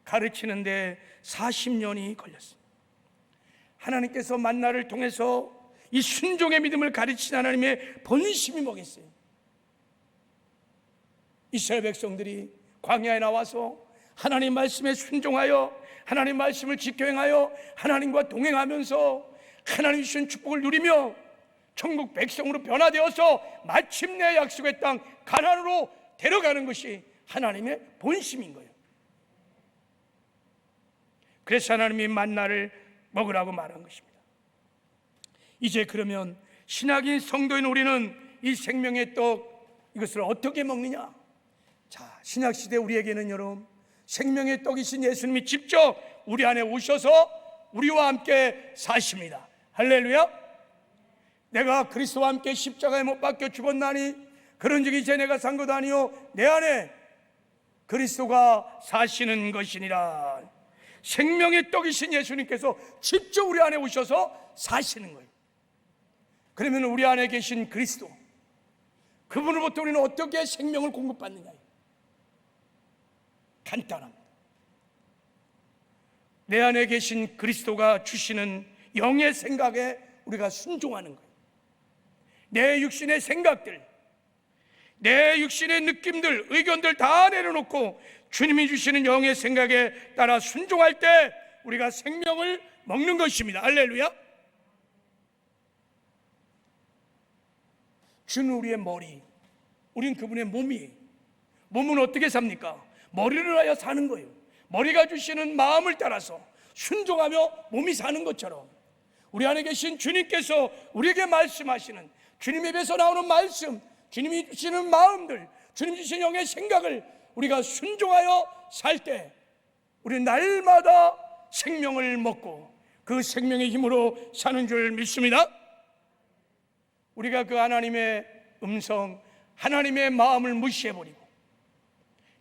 Speaker 1: 가르치는데 40년이 걸렸어요. 하나님께서 만나를 통해서 이 순종의 믿음을 가르친 하나님의 본심이 뭐겠어요? 이스라엘 백성들이 광야에 나와서 하나님 말씀에 순종하여 하나님 말씀을 지켜 행하여 하나님과 동행하면서 하나님 주신 축복을 누리며 천국 백성으로 변화되어서 마침내 약속의 땅 가나안으로 데려가는 것이 하나님의 본심인 거예요. 그래서 하나님이 만나를 먹으라고 말한 것입니다. 이제 그러면 신약인 성도인 우리는 이 생명의 떡, 이것을 어떻게 먹느냐? 자, 신약시대 우리에게는 여러분 생명의 떡이신 예수님이 직접 우리 안에 오셔서 우리와 함께 사십니다. 할렐루야. 내가 그리스도와 함께 십자가에 못 박혀 죽었나니 그런 적이 이제 내가 산 것 아니요 내 안에 그리스도가 사시는 것이니라. 생명의 떡이신 예수님께서 직접 우리 안에 오셔서 사시는 거예요. 그러면 우리 안에 계신 그리스도, 그분으로부터 우리는 어떻게 생명을 공급받느냐? 간단합니다. 내 안에 계신 그리스도가 주시는 영의 생각에 우리가 순종하는 거예요. 내 육신의 생각들, 내 육신의 느낌들, 의견들 다 내려놓고 주님이 주시는 영의 생각에 따라 순종할 때 우리가 생명을 먹는 것입니다. 할렐루야. 주는 우리의 머리, 우린 그분의 몸이에요. 몸은 어떻게 삽니까? 머리를 하여 사는 거예요. 머리가 주시는 마음을 따라서 순종하며 몸이 사는 것처럼 우리 안에 계신 주님께서 우리에게 말씀하시는, 주님 입에서 나오는 말씀, 주님이 주시는 마음들, 주님 주시는 영의 생각을 우리가 순종하여 살 때 우리는 날마다 생명을 먹고 그 생명의 힘으로 사는 줄 믿습니다. 우리가 그 하나님의 음성, 하나님의 마음을 무시해버리고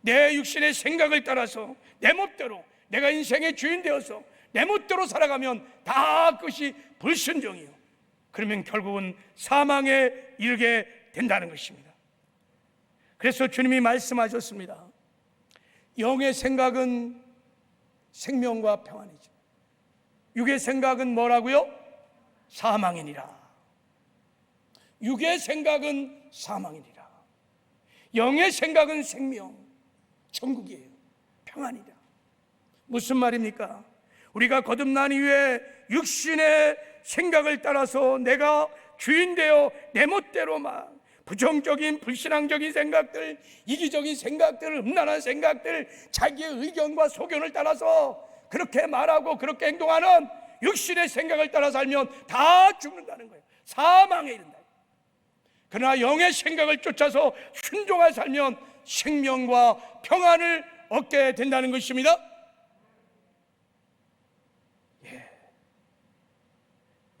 Speaker 1: 내 육신의 생각을 따라서 내 멋대로, 내가 인생의 주인 되어서 내 멋대로 살아가면 다 그것이 불순종이요, 그러면 결국은 사망에 이르게 된다는 것입니다. 그래서 주님이 말씀하셨습니다. 영의 생각은 생명과 평안이죠. 육의 생각은 뭐라고요? 사망이니라. 육의 생각은 사망이니라. 영의 생각은 생명, 천국이에요. 평안이다. 무슨 말입니까? 우리가 거듭난 이후에 육신의 생각을 따라서 내가 주인 되어 내 멋대로 막 부정적인 불신앙적인 생각들, 이기적인 생각들, 음란한 생각들, 자기의 의견과 소견을 따라서 그렇게 말하고 그렇게 행동하는 육신의 생각을 따라 살면 다 죽는다는 거예요. 사망에 이른다. 그러나 영의 생각을 쫓아서 순종하여 살면 생명과 평안을 얻게 된다는 것입니다.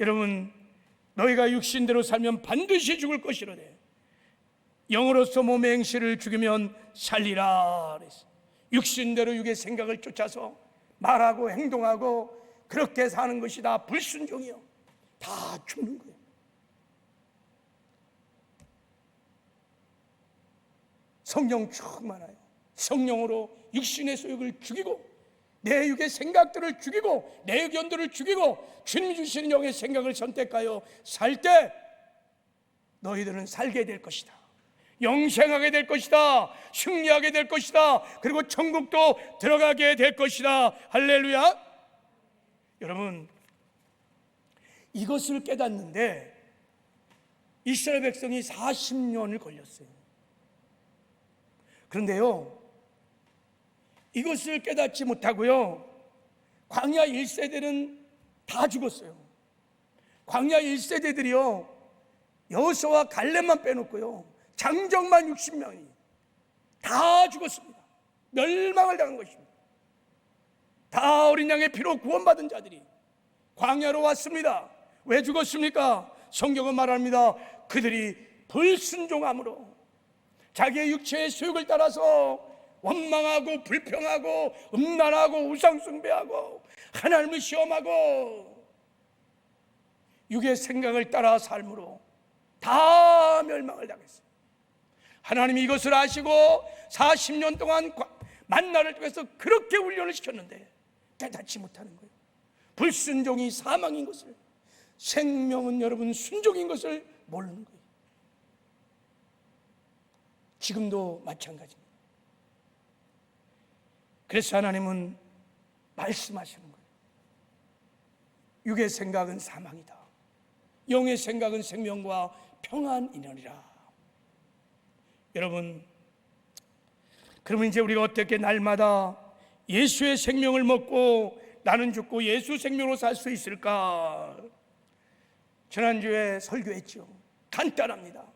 Speaker 1: 여러분, 너희가 육신대로 살면 반드시 죽을 것이로되 영으로서 몸의 행실을 죽이면 살리라 그랬어요. 육신대로 육의 생각을 쫓아서 말하고 행동하고 그렇게 사는 것이 다 불순종이요, 다 죽는 거예요. 성령 충만하여 성령으로 육신의 소욕을 죽이고 내 육의 생각들을 죽이고 내 의견들을 죽이고 주님이 주시는 영의 생각을 선택하여 살 때 너희들은 살게 될 것이다. 영생하게 될 것이다. 승리하게 될 것이다. 그리고 천국도 들어가게 될 것이다. 할렐루야. 여러분, 이것을 깨닫는데 이스라엘 백성이 40년을 걸렸어요. 그런데요, 이것을 깨닫지 못하고요, 광야 1세대는 다 죽었어요. 광야 1세대들이요 여호수아와 갈렙만 빼놓고요 장정만 60명이 다 죽었습니다. 멸망을 당한 것입니다. 다 어린 양의 피로 구원받은 자들이 광야로 왔습니다. 왜 죽었습니까? 성경은 말합니다. 그들이 불순종함으로 자기의 육체의 수욕을 따라서 원망하고 불평하고 음란하고 우상숭배하고 하나님을 시험하고 육의 생각을 따라 삶으로 다 멸망을 당했어요. 하나님이 이것을 아시고 40년 동안 만나를 통해서 그렇게 훈련을 시켰는데 깨닫지 못하는 거예요. 불순종이 사망인 것을, 생명은 여러분 순종인 것을 모르는 거예요. 지금도 마찬가지입니다. 그래서 하나님은 말씀하시는 거예요. 육의 생각은 사망이다. 영의 생각은 생명과 평안이니라. 여러분, 그러면 이제 우리가 어떻게 날마다 예수의 생명을 먹고 나는 죽고 예수 생명으로 살 수 있을까? 지난주에 설교했죠. 간단합니다.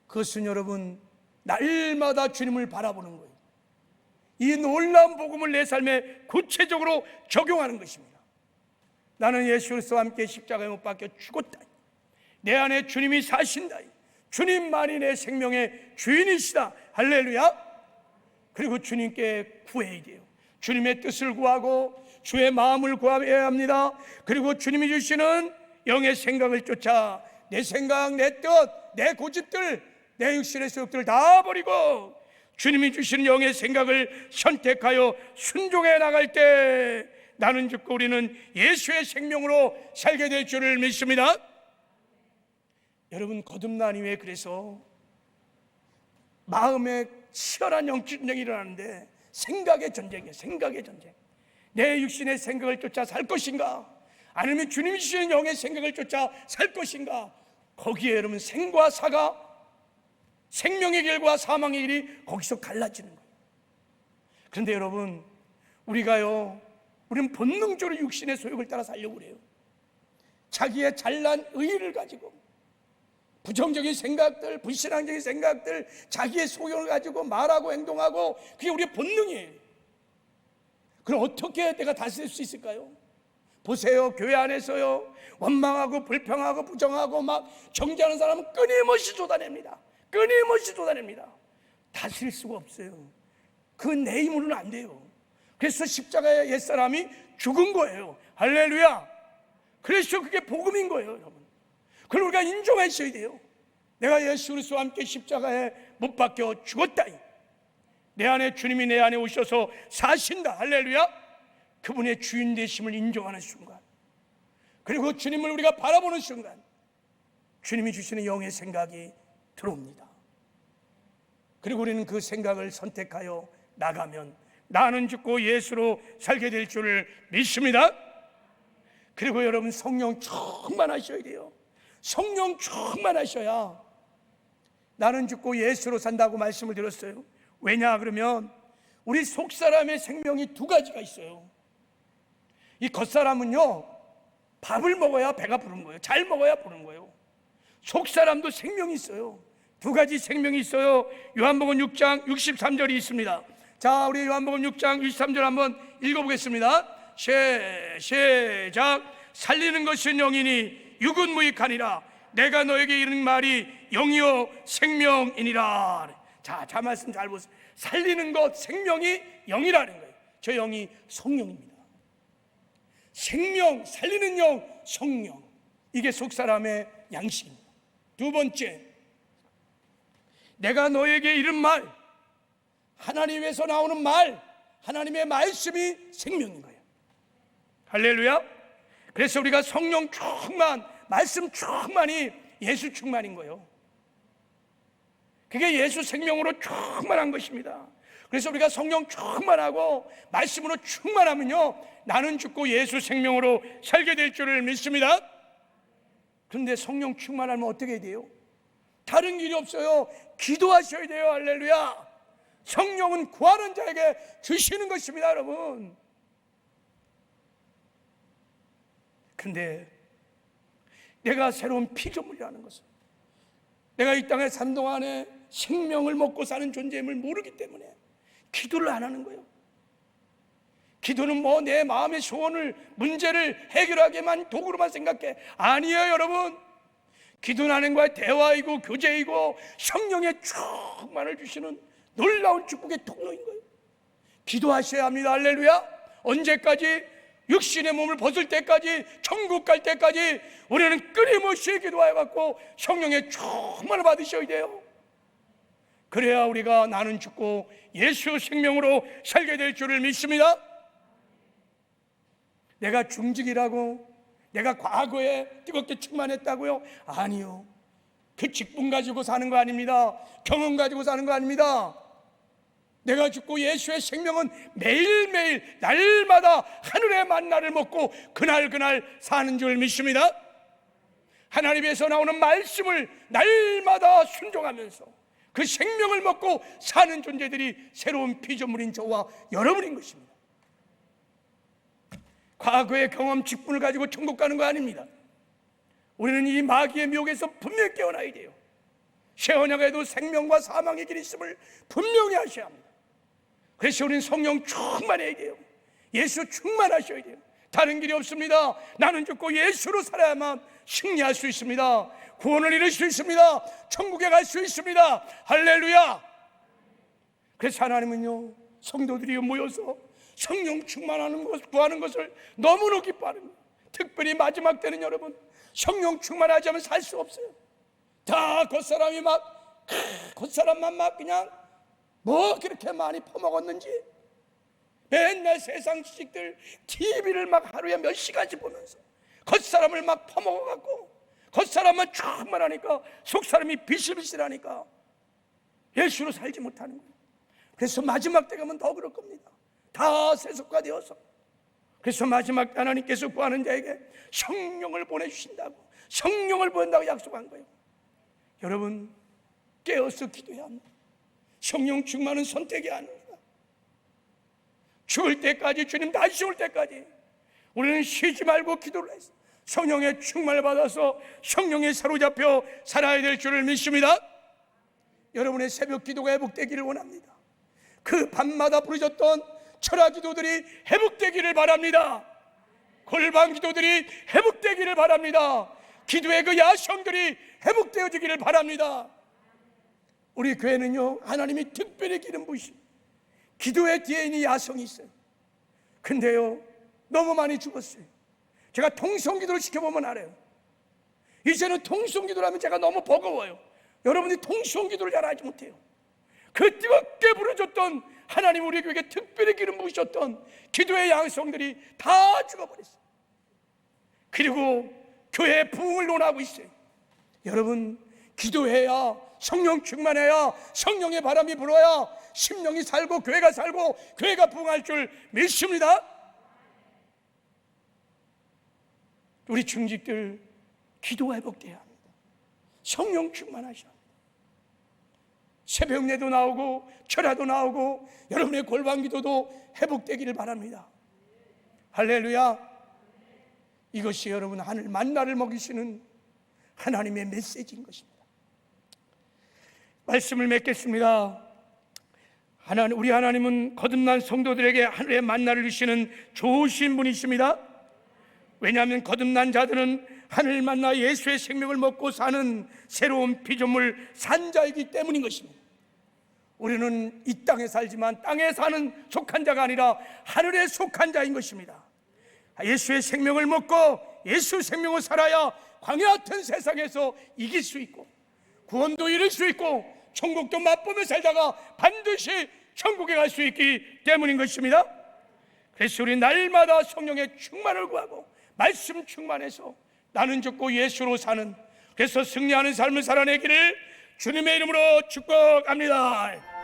Speaker 1: 그것은 여러분 날마다 주님을 바라보는 거예요. 이 놀라운 복음을 내 삶에 구체적으로 적용하는 것입니다. 나는 예수 그리스도와 함께 십자가에 못 박혀 죽었다. 내 안에 주님이 사신다. 주님만이 내 생명의 주인이시다. 할렐루야. 그리고 주님께 구해야 돼요. 주님의 뜻을 구하고 주의 마음을 구해야 합니다. 그리고 주님이 주시는 영의 생각을 쫓아 내 생각, 내 뜻, 내 고집들, 내 육신의 소욕들을 다 버리고 주님이 주시는 영의 생각을 선택하여 순종해 나갈 때 나는 죽고 우리는 예수의 생명으로 살게 될 줄을 믿습니다. 여러분, 거듭난 이후에 그래서 마음에 치열한 영적 전쟁이 일어나는데 생각의 전쟁이에요. 생각의 전쟁. 내 육신의 생각을 쫓아 살 것인가, 아니면 주님이 주시는 영의 생각을 쫓아 살 것인가. 거기에 여러분 생과 사가, 생명의 길과 사망의 길이 거기서 갈라지는 거예요. 그런데 여러분, 우리는 본능적으로 육신의 소욕을 따라 살려고 그래요. 자기의 잘난 의의를 가지고 부정적인 생각들, 불신앙적인 생각들, 자기의 소욕을 가지고 말하고 행동하고, 그게 우리의 본능이에요. 그럼 어떻게 내가 다스릴 수 있을까요? 보세요. 교회 안에서요, 원망하고 불평하고 부정하고 막 정죄하는 사람은 끊임없이 쏟아냅니다. 끊임없이 쏟아냅니다. 다스릴 수가 없어요. 그 내 힘으로는 안 돼요. 그래서 십자가의 옛사람이 죽은 거예요. 할렐루야. 그래서 그게 복음인 거예요, 여러분. 그걸 우리가 인정하셔야 돼요. 내가 예수 그리스도와 함께 십자가에 못 박혀 죽었다. 내 안에 주님이 내 안에 오셔서 사신다. 할렐루야. 그분의 주인 되심을 인정하는 순간, 그리고 주님을 우리가 바라보는 순간 주님이 주시는 영의 생각이 들어옵니다. 그리고 우리는 그 생각을 선택하여 나가면 나는 죽고 예수로 살게 될 줄을 믿습니다. 그리고 여러분, 성령 충만하셔야 돼요. 성령 충만하셔야 나는 죽고 예수로 산다고 말씀을 드렸어요. 왜냐 그러면 우리 속사람의 생명이 두 가지가 있어요. 이 겉사람은요, 밥을 먹어야 배가 부른 거예요. 잘 먹어야 부른 거예요. 속사람도 생명이 있어요. 두 가지 생명이 있어요. 요한복음 6장 63절이 있습니다. 자, 우리 요한복음 6장 63절 한번 읽어보겠습니다. 시작. 살리는 것은 영이니 육은 무익하니라. 내가 너에게 이르는 말이 영이요 생명이니라. 자, 말씀 잘 보세요. 살리는 것, 생명이 영이라는 거예요. 저 영이 성령입니다. 생명, 살리는 영, 성령. 이게 속사람의 양식입니다. 두 번째, 내가 너에게 이른 말, 하나님에서 나오는 말, 하나님의 말씀이 생명인 거예요. 할렐루야. 그래서 우리가 성령 충만, 말씀 충만이 예수 충만인 거예요. 그게 예수 생명으로 충만한 것입니다. 그래서 우리가 성령 충만하고 말씀으로 충만하면요, 나는 죽고 예수 생명으로 살게 될 줄을 믿습니다. 그런데 성령 충만하면 어떻게 해야 돼요? 다른 길이 없어요. 기도하셔야 돼요. 할렐루야. 성령은 구하는 자에게 주시는 것입니다, 여러분. 근데 내가 새로운 피조물이라는 것은, 내가 이 땅에 산 동안에 생명을 먹고 사는 존재임을 모르기 때문에 기도를 안 하는 거예요. 기도는 뭐 내 마음의 소원을, 문제를 해결하게만 도구로만 생각해. 아니에요, 여러분. 기도는 하나님과의 대화이고 교제이고 성령의 충만을 주시는 놀라운 축복의 통로인 거예요. 기도하셔야 합니다. 할렐루야. 언제까지? 육신의 몸을 벗을 때까지, 천국 갈 때까지 우리는 끊임없이 기도하여갖고 성령의 충만을 받으셔야 돼요. 그래야 우리가 나는 죽고 예수 생명으로 살게 될 줄을 믿습니다. 내가 중직이라고, 내가 과거에 뜨겁게 충만했다고요? 아니요. 그 직분 가지고 사는 거 아닙니다. 경험 가지고 사는 거 아닙니다. 내가 죽고 예수의 생명은 매일매일 날마다 하늘의 만나를 먹고 그날 사는 줄 믿습니다. 하나님에서 나오는 말씀을 날마다 순종하면서 그 생명을 먹고 사는 존재들이 새로운 피조물인 저와 여러분인 것입니다. 과거의 경험, 직분을 가지고 천국 가는 거 아닙니다. 우리는 이 마귀의 미혹에서 분명히 깨어나야 돼요. 새 언약에도 생명과 사망의 길이 있음을 분명히 하셔야 합니다. 그래서 우리는 성령 충만해야 돼요. 예수 충만하셔야 돼요. 다른 길이 없습니다. 나는 죽고 예수로 살아야만 승리할 수 있습니다. 구원을 이룰 수 있습니다. 천국에 갈 수 있습니다. 할렐루야. 그래서 하나님은요, 성도들이 모여서 성령 충만하는 것, 구하는 것을 너무나 기뻐하는 거예요. 특별히 마지막 때는 여러분, 성령 충만하지 않으면 살 수 없어요. 다 겉사람이 겉사람만 그냥 뭐 그렇게 많이 퍼먹었는지 맨날 세상 지식들 TV를 하루에 몇 시간씩 보면서 겉사람을 퍼먹어갖고 겉사람만 충만하니까 속사람이 비실비실하니까 예수로 살지 못하는 거예요. 그래서 마지막 때 가면 더 그럴 겁니다. 다 세속화되어서. 그래서 마지막 때 하나님께서 구하는 자에게 성령을 보내주신다고, 성령을 보낸다고 약속한 거예요. 여러분, 깨어서 기도해야 합니다. 성령 충만은 선택이 아닙니다. 죽을 때까지, 주님 다시 올 때까지 우리는 쉬지 말고 기도를 해서 성령의 충만을 받아서 성령에 사로잡혀 살아야 될 줄을 믿습니다. 여러분의 새벽 기도가 회복되기를 원합니다. 그 밤마다 부르짖던 철학 기도들이 회복되기를 바랍니다. 골방 기도들이 회복되기를 바랍니다. 기도의 그 야성들이 회복되어지기를 바랍니다. 우리 교회는요, 하나님이 특별히 기름 부으신 기도의 뒤에 있는 야성이 있어요. 근데요, 너무 많이 죽었어요. 제가 통성기도를 시켜보면 알아요. 이제는 통성기도를 하면 제가 너무 버거워요. 여러분이 통성기도를 잘 알지 못해요. 그 뜨겁게 부르짖던 하나님, 우리 교회에 특별히 기름 부으셨던 기도의 양성들이 다 죽어버렸어요. 그리고 교회의 부흥을 논하고 있어요. 여러분, 기도해야, 성령 충만해야, 성령의 바람이 불어야 심령이 살고 교회가 살고 교회가 부흥할 줄 믿습니다. 우리 중직들 기도가 회복돼야 합니다. 성령 충만하셔야 합니다. 새벽내도 나오고 철야도 나오고 여러분의 골방 기도도 회복되기를 바랍니다. 할렐루야. 이것이 여러분 하늘 만나를 먹이시는 하나님의 메시지인 것입니다. 말씀을 맺겠습니다. 우리 하나님은 거듭난 성도들에게 하늘의 만나를 주시는 좋으신 분이십니다. 왜냐하면 거듭난 자들은 하늘 만나 예수의 생명을 먹고 사는 새로운 피조물 산자이기 때문인 것입니다. 우리는 이 땅에 살지만 땅에 사는 속한 자가 아니라 하늘에 속한 자인 것입니다. 예수의 생명을 먹고 예수 생명을 살아야 광야 같은 세상에서 이길 수 있고 구원도 이룰 수 있고 천국도 맛보며 살다가 반드시 천국에 갈 수 있기 때문인 것입니다. 그래서 우리 날마다 성령의 충만을 구하고 말씀 충만해서 나는 죽고 예수로 사는, 그래서 승리하는 삶을 살아내기를 주님의 이름으로 축복합니다.